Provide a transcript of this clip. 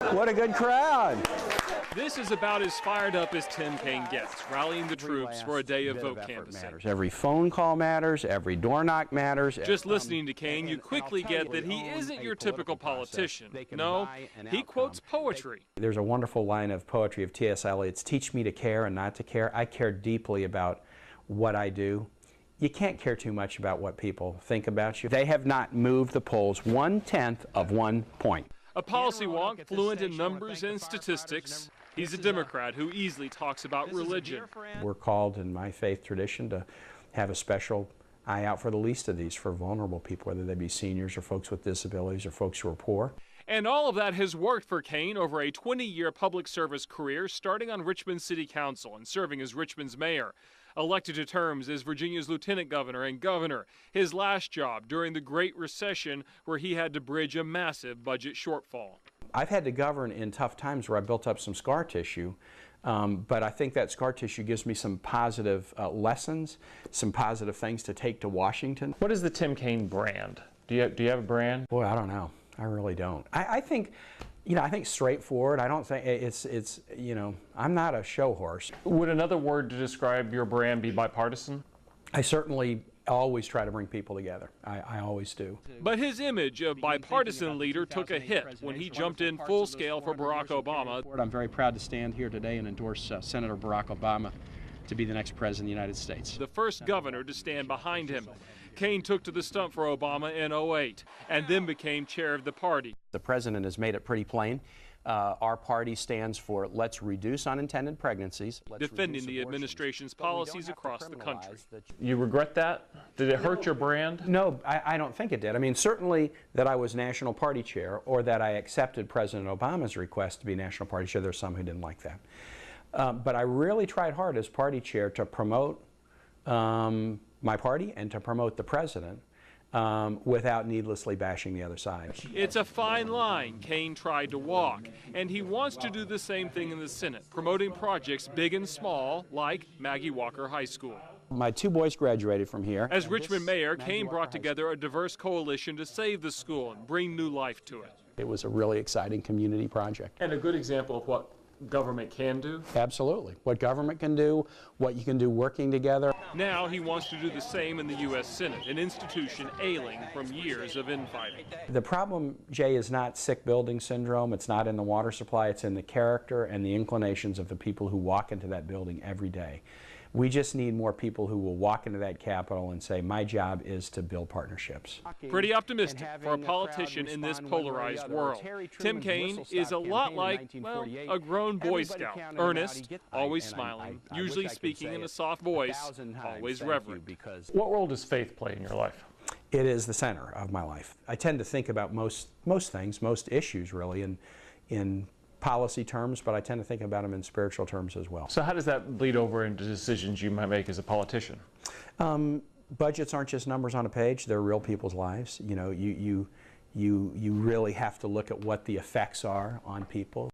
What a good crowd. This is about as fired up as Tim Kaine gets, rallying the troops for a day of vote canvassing. Every phone call matters, every door knock matters. Just listening to Kaine, you quickly get that he isn't your typical politician. No, he quotes poetry. There's a wonderful line of poetry of T.S. Eliot's, "Teach me to care and not to care." I care deeply about what I do. You can't care too much about what people think about you. They have not moved the polls 1/10 of 1 point. A policy wonk, fluent in numbers and statistics. He's a Democrat who easily talks about religion. We're called in my faith tradition to have a special eye out for the least of these, for vulnerable people, whether they be seniors or folks with disabilities or folks who are poor. And all of that has worked for Kaine over a 20-year public service career, starting on Richmond City Council and serving as Richmond's mayor. Elected to terms as Virginia's lieutenant governor and governor, his last job during the Great Recession, where he had to bridge a massive budget shortfall. I've had to govern in tough times where I built up some scar tissue, but I think that scar tissue gives me some positive lessons, some positive things to take to Washington. What is the Tim Kaine brand? Do you have a brand? Boy, I don't know. I really don't. I think, I think straightforward. I don't think it's I'm not a show horse. Would another word to describe your brand be bipartisan? I certainly always try to bring people together. I always do. But his image of bipartisan leader took a hit when he jumped in full scale for Barack Obama. I'm very proud to stand here today and endorse Senator Barack Obama to be the next president of the United States. The first governor to stand behind him. Kaine took to the stump for Obama in '08 and then became chair of the party. The president has made it pretty plain. Our party stands for let's reduce unintended pregnancies. Defending the administration's policies across the country. You regret that? Did it hurt your brand? No, I don't think it did. I mean, certainly that I was national party chair or that I accepted President Obama's request to be national party chair. There's some who didn't like that. But I really tried hard as party chair to promote my party and to promote the president without needlessly bashing the other side. It's a fine line Kaine tried to walk, and he wants to do the same thing in the Senate, promoting projects big and small, like Maggie Walker High School. My 2 boys graduated from here. As Richmond mayor, Kaine brought together a diverse coalition to save the school and bring new life to it. It was a really exciting community project. And a good example of what government can do? Absolutely. What government can do, what you can do working together. Now he wants to do the same in the U.S. Senate, an institution ailing from years of infighting. The problem, Jay, is not sick building syndrome. It's not in the water supply. It's in the character and the inclinations of the people who walk into that building every day. We just need more people who will walk into that Capitol and say, my job is to build partnerships. Pretty optimistic for a politician in this polarized world. Tim Kaine is a lot like, well, a grown Boy Scout. Earnest, always smiling, usually speaking in a soft voice, always reverent. What role does faith play in your life? It is the center of my life. I tend to think about most things, most issues really, in policy terms, but I tend to think about them in spiritual terms as well. So how does that bleed over into decisions you might make as a politician? Budgets aren't just numbers on a page, they're real people's lives. You know, you really have to look at what the effects are on people.